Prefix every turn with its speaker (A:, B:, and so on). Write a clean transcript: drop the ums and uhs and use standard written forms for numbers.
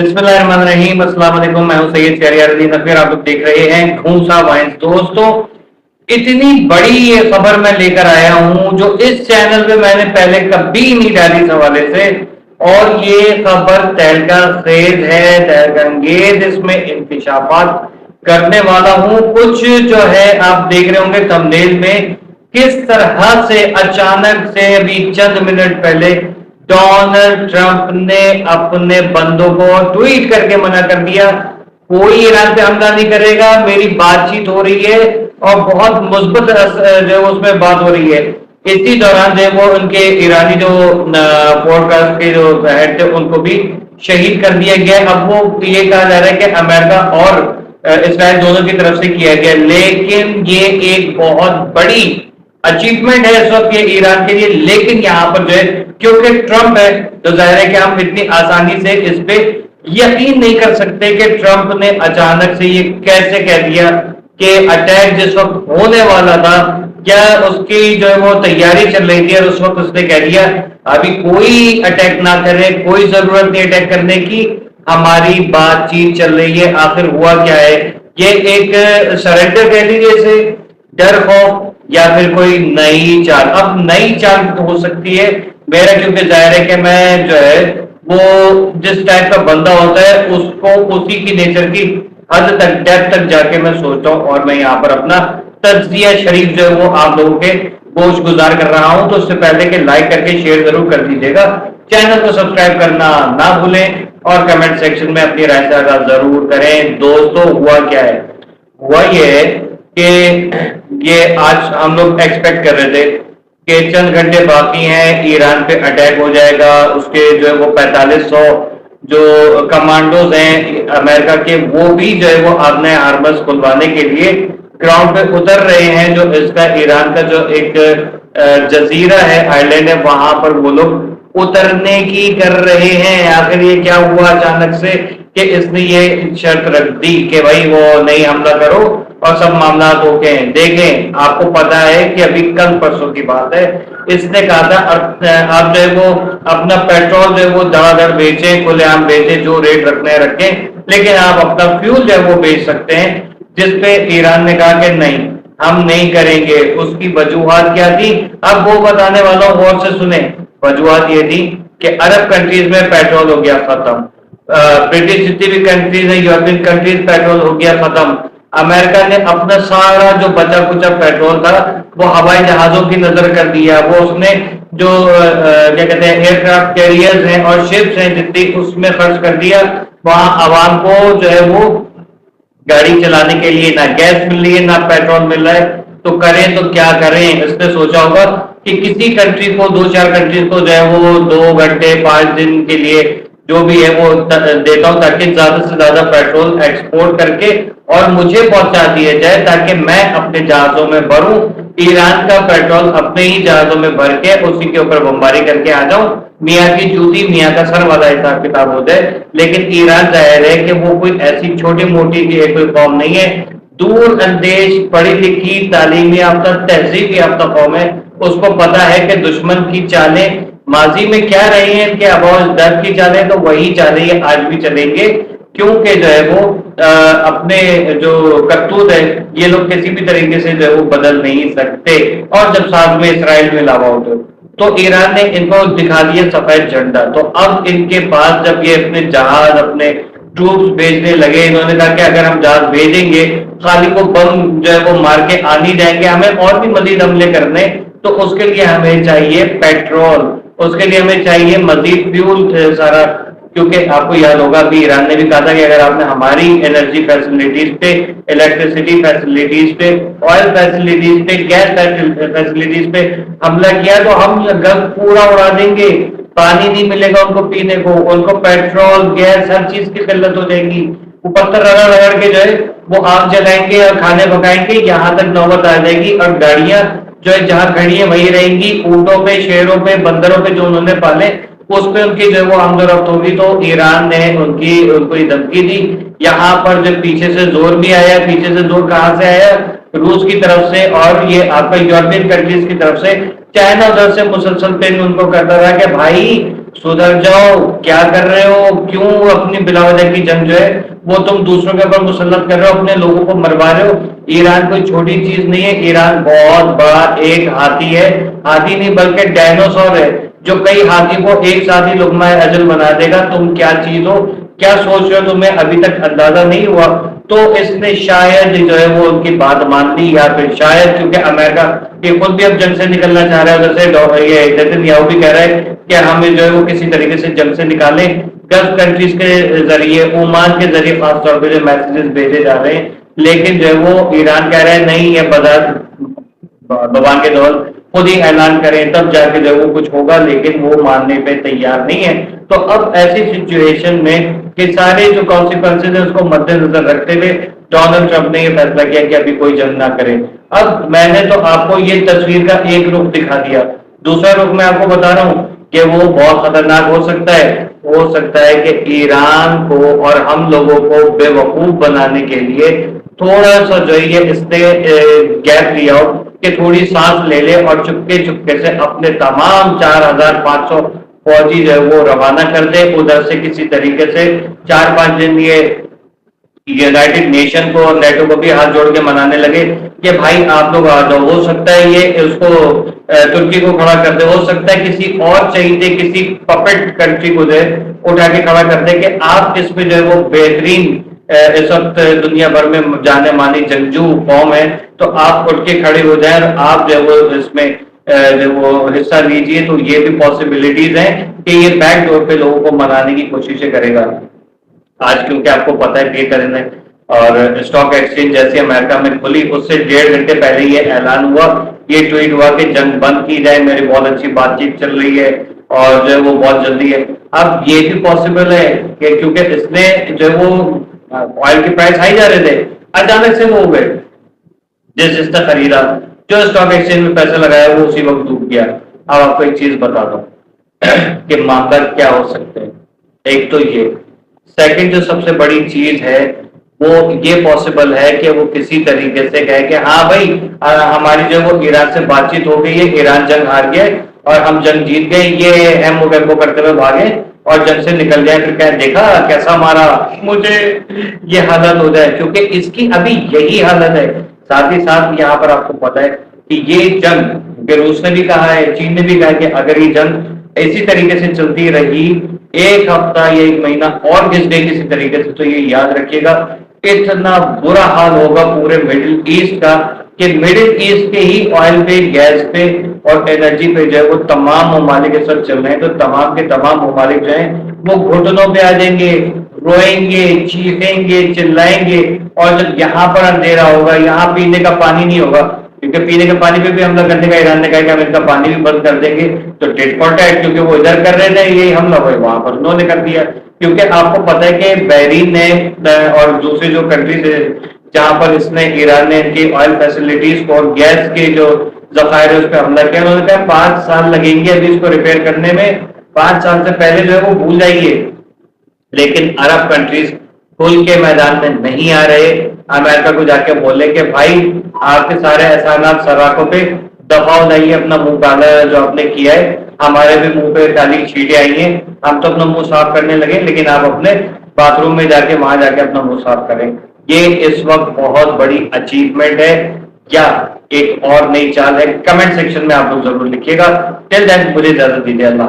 A: बिस्मिल्लाहिर्रहमानिर्रहीम। अस्सलाम वालेकुम। मैं हूं सैयद शहरियारुद्दीन अकबर। आप लोग देख रहे हैं घूसा वाइन्स। दोस्तों, इतनी बड़ी ये खबर मैं लेकर आया हूं जो इस चैनल पे मैंने पहले कभी नहीं डाली इस हवाले से। और ये खबर तहलका खेज है, तहलका अंगेज। इसमें इंकिशाफात करने वाला हूं। कुछ जो है आप देख रहे होंगे थंबनेल में, किस तरह से अचानक से अभी चंद मिनट पहले डोनाल्ड ट्रंप ने अपने बंदों को ट्वीट करके मना कर दिया, कोई ईरान पे हमला नहीं करेगा। मेरी बातचीत हो रही है और बहुत मुस्बत जो उसमें बात हो रही है। इसी दौरान जो वो उनके ईरानी जो पॉडकास्ट के जो हेड थे उनको भी शहीद कर दिया गया। अब वो ये कहा जा रहा है कि अमेरिका और इसराइल दोनों की तरफ से किया गया, लेकिन ये एक बहुत बड़ी अचीवमेंट है इस वक्त ये ईरान के लिए। लेकिन यहाँ पर जो है क्योंकि ट्रंप है तो जाहिर है कि हम इतनी आसानी से इस पे यकीन नहीं कर सकते कि ट्रंप ने अचानक से ये कैसे कह दिया कि अटैक जिस वक्त होने वाला था, क्या उसकी जो है वो तैयारी चल रही थी और उस वक्त उसने कह दिया अभी कोई अटैक ना करे, कोई जरूरत नहीं अटैक करने की, हमारी बातचीत चल रही है। आखिर हुआ क्या है? ये एक सरेंडर कह लीजिए इसे, डर खौफ, या फिर कोई नई चाल। अब नई चाल तो हो सकती है मेरा, क्योंकि जाहिर है कि मैं जो है वो जिस टाइप का बंदा होता है उसको उसी की नेचर की हद तक डेप्थ तक जाके मैं सोचता हूँ और मैं यहाँ पर अपना तज्जिया शरीफ जो है वो आप लोगों के गोश गुजार कर रहा हूं। तो उससे पहले कि लाइक करके शेयर जरूर कर दीजिएगा, चैनल को सब्सक्राइब करना ना भूलें और कमेंट सेक्शन में अपनी राय साझा जरूर करें। दोस्तों, हुआ क्या है? हुआ ये है कि ये आज हम लोग एक्सपेक्ट कर रहे थे कि चंद घंटे बाकी हैं, ईरान पे अटैक हो जाएगा। उसके जो है वो 4500 जो कमांडोज हैं अमेरिका के, वो भी जो है वो अपने आर्मर्स खुलवाने के लिए ग्राउंड पे उतर रहे हैं। जो इसका ईरान का जो एक जजीरा है, आइलैंड है, वहां पर वो लोग उतरने की कर रहे हैं। आखिर ये क्या हुआ अचानक से कि इसने ये शर्त रख दी कि भाई वो नहीं हमला करो और सब मामला ओके हैं। देखें, आपको पता है कि अभी कल परसों की बात है, इसने कहा था आप जो है वो अपना पेट्रोल जो है वो धड़ाधड़ बेचे, खुलेआम बेचे, जो रेट रखने हैं रखें, लेकिन आप अपना फ्यूल जो है वो बेच सकते हैं। जिसपे ईरान ने कहा कि नहीं, हम नहीं करेंगे। उसकी वजूहात क्या थी? अब वो बताने वाला हूं, गौर से सुने। वजूहात ये थी कि अरब कंट्रीज में पेट्रोल हो गया खत्म, ब्रिटिश जितनी भी कंट्रीज है, यूरोपियन कंट्रीज, पेट्रोल हो गया खत्म। अमेरिका ने अपना सारा जो बचा कुचा पेट्रोल था वो हवाई जहाजों की नजर कर दिया। वो उसने जो क्या कहते हैं एयरक्राफ्ट कैरियर्स हैं और शिप्स हैं जितनी, उसमें खर्च कर दिया। वहां आवाम को जो है वो गाड़ी चलाने के लिए ना गैस मिल रही है ना पेट्रोल मिल रहा है, तो करें तो क्या करें? इसने सोचा होगा कि किसी कंट्री को, 2-4 कंट्रीज को जो है वो 2 घंटे 5 दिन के लिए जो भी है वो देता हूं ताकि ज्यादा से ज्यादा पेट्रोल एक्सपोर्ट करके और मुझे पहुंचा दिया जाए, ताकि मैं अपने जहाजों में भरूं, ईरान का पेट्रोल अपने ही जहाजों में भर के उसी के ऊपर बमबारी करके आ जाऊं। मियाँ की जूती मियाँ का सर वाला हिसाब किताब हो जाए। लेकिन ईरान जाहिर है कि वो कोई ऐसी छोटी मोटी की कोई कौम नहीं है, दूर अंदेश, पढ़ी लिखी, तालीमी याफ्ता, तहजीब याफ्ता कौम है। उसको पता है कि दुश्मन की चालें माजी में क्या रही हैं, कि अबौज दर्द की चालें तो वही चालें ये आज भी चलेंगे, क्योंकि जो है वो अपने जो करतूत है ये लोग किसी भी तरीके से जो है वो बदल नहीं सकते। और जब साथ में इसराइल में लावा होते तो ईरान ने इनको दिखा दिया सफेद झंडा। तो अब इनके पास जब ये अपने जहाज, अपने ट्रूप्स भेजने लगे, इन्होंने कहा कि अगर हम जहाज भेजेंगे खाली को बम जो है वो मार के आ नहीं जाएंगे, हमें और भी मजीद हमले करने, तो उसके लिए हमें चाहिए पेट्रोल, उसके लिए हमें चाहिए मजीद फ्यूल सारा। क्योंकि आपको याद होगा अभी ईरान ने भी कहा था कि अगर आपने हमारी एनर्जी फैसिलिटीज पे, इलेक्ट्रिसिटी फैसिलिटीज पे, ऑयल फैसिलिटीज पे, गैस फैसिलिटीज पे हमला किया तो हम घर पूरा उड़ा देंगे, पानी नहीं मिलेगा उनको पीने को, उनको पेट्रोल, गैस, हर चीज की किल्लत हो जाएगी। वो पत्थर रगड़ रगड़ के जो है वो आग जलाएंगे और खाने पकाएंगे, यहाँ तक नौबत आ जाएगी। और गाड़ियां जो है जहां खड़ी है वही रहेंगी, ऊंटों पे, शेरों पे, बंदरों पे जो उन्होंने पाले उस पे उनकी जो वो आमदोरफ्त होगी। तो ईरान ने उनको ये धमकी दी। यहाँ पर जब पीछे से जोर भी आया, पीछे से जोर कहाँ से आया? रूस की तरफ से और ये आपका यूरोपियन कंट्रीज की तरफ से। चाइना उधर से मुसलसल पेन उनको करता रहा कि भाई सुधर जाओ, क्या कर रहे हो, क्यों अपनी बिला वजह की जंग जो है वो तुम दूसरों के ऊपर मुसल्लत कर रहे हो, अपने लोगों को मरवा रहे हो। ईरान कोई छोटी चीज नहीं है, ईरान बहुत बड़ा एक हाथी है, हाथी नहीं बल्कि डायनासोर है, जो कई हाथी को एक साथ ही लुकमा अजल बना देगा। तुम क्या चीज हो, क्या सोच रहे हो, तुम्हें अभी तक अंदाजा नहीं हुआ? तो इसने शायद जो है वो उनकी बात मान ली, या फिर शायद क्योंकि अमेरिका ये खुद भी अब जंग से निकलना चाह रहा है, उधर से ये नेतन्याहू भी कह रहा है कि हमें जो है वो किसी तरीके से जंग से निकालें। गल्फ कंट्रीज के जरिए, ओमान के जरिए खासतौर पर जो मैसेजेस भेजे जा रहे हैं, लेकिन जो है वो ईरान कह रहा है नहीं, ये भगवान के दौल खुद ही ऐलान करें तब जाके जो वो कुछ होगा, लेकिन वो मानने पे तैयार नहीं है। तो अब ऐसी सिचुएशन में कि सारे जो कॉन्सिक्वेंसेज है उसको मद्देनजर रखते हुए डोनाल्ड ट्रंप ने ये फैसला किया कि अभी कोई जंग ना करे। अब मैंने तो आपको ये तस्वीर का एक रुख दिखा दिया, दूसरा रुख मैं आपको बता रहा हूँ कि वो बहुत खतरनाक हो सकता है। हो सकता है कि ईरान को और हम लोगों को बेवकूफ बनाने के लिए थोड़ा सा जो है इसने गैप लिया हो कि थोड़ी सांस ले ले और चुपके चुपके से अपने तमाम 4500 फौजी जो है वो रवाना कर दे उधर से, किसी तरीके से 4-5 दिन ये यूनाइटेड नेशन को और नेटो को भी हाथ जोड़ के मनाने लगे कि भाई आप लोग आ जाओ। हो सकता है ये उसको तुर्की को खड़ा कर दे, हो सकता है किसी और चाहिए किसी पपेट कंट्री को जो है उठा के खड़ा कर दे कि आप इसमें जो है वो बेहतरीन इस वक्त दुनिया भर में जाने मानी जंगजू कौम है, तो आप उठ के खड़े हो जाए और आप जो है वो इसमें जो वो हिस्सा लीजिए। तो ये भी पॉसिबिलिटीज हैं कि ये बैक डोर पे लोगों को मनाने की कोशिशें करेगा। आज क्योंकि आपको पता है कि करने और स्टॉक एक्सचेंज जैसे अमेरिका में खुली उससे 1.5 घंटे पहले ये ऐलान हुआ, ये ट्वीट हुआ कि जंग बंद की जाए, मेरी बहुत अच्छी बातचीत चल रही है और जो है वो बहुत जल्दी है। अब ये भी पॉसिबल है कि क्योंकि इसने जो है वो ऑयल के प्राइस हाई जा रहे थे, अचानक से वो हो गए, जिसने खरीदा, जो स्टॉक एक्सचेंज में पैसा लगाया वो उसी वक्त डूब गया। अब आपको एक चीज बता दो कि मामला क्या हो सकते हैं। एक तो ये, सेकंड जो सबसे बड़ी चीज है वो ये पॉसिबल है कि वो किसी तरीके से कहे कि हाँ भाई हमारी जो वो ईरान से बातचीत हो गई है, ईरान जंग हार गया और हम जंग जीत गए, ये एमओ वेमओ करते हुए भागे और जंग से निकल जाए, फिर कहे देखा कैसा मारा मुझे, ये हालत हो जाए, क्योंकि इसकी अभी यही हालत है। साथ ही साथ यहाँ पर आपको पता है कि ये जंग रूस ने भी कहा है, चीन ने भी कहा है कि अगर ये जंग इसी तरीके से चलती रही, एक हफ्ता या एक महीना और घिस गई किसी तरीके से, तो ये याद रखिएगा इतना बुरा हाल होगा पूरे मिडिल ईस्ट का कि मिडिल ईस्ट के ही ऑयल पे, गैस पे और एनर्जी पे जो है वो तमाम ममालिक इस वक्त चल रहे हैं, तो तमाम के तमाम ममालिक जो हैं वो घुटनों पे आ जाएंगे, रोएंगे, चीखेंगे, चिल्लाएंगे। और जब यहाँ पर अंधेरा होगा, यहाँ पीने का पानी नहीं होगा, क्योंकि पीने के पानी पे भी हमला करने का ईरान ने कहा कि हम इनका पानी भी बंद कर देंगे, तो टिट फॉर टैट, क्योंकि वो इधर कर रहे थे ये हमला, वहां पर उन्होंने कर दिया। क्योंकि आपको पता है कि बहरीन ने और दूसरे जो कंट्रीज है जहां पर इसने, ईरान ने इनकी ऑयल फैसिलिटीज को और गैस के जो जखायर है उस पर हमला किया, उन्होंने कहा 5 साल लगेंगे अभी इसको रिपेयर करने में, 5 साल से पहले जो है वो भूल जाइए। लेकिन अरब कंट्रीज खुल के मैदान में नहीं आ रहे, अमेरिका को जाके बोले कि भाई आपके सारे एहसानात सराखों पे दफाव नहीं, अपना मुंह काला जो आपने किया है, हमारे भी मुंह पे काली छींटे आई हैं, हम तो अपना मुंह साफ करने लगे, लेकिन आप अपने बाथरूम में जाके वहां जाके अपना मुंह साफ करें। ये इस वक्त बहुत बड़ी अचीवमेंट है या एक और नई चाल है? कमेंट सेक्शन में आप लोग जरूर लिखिएगा। टिल देन मुझे इजाजत दीजिए, अल्लाह।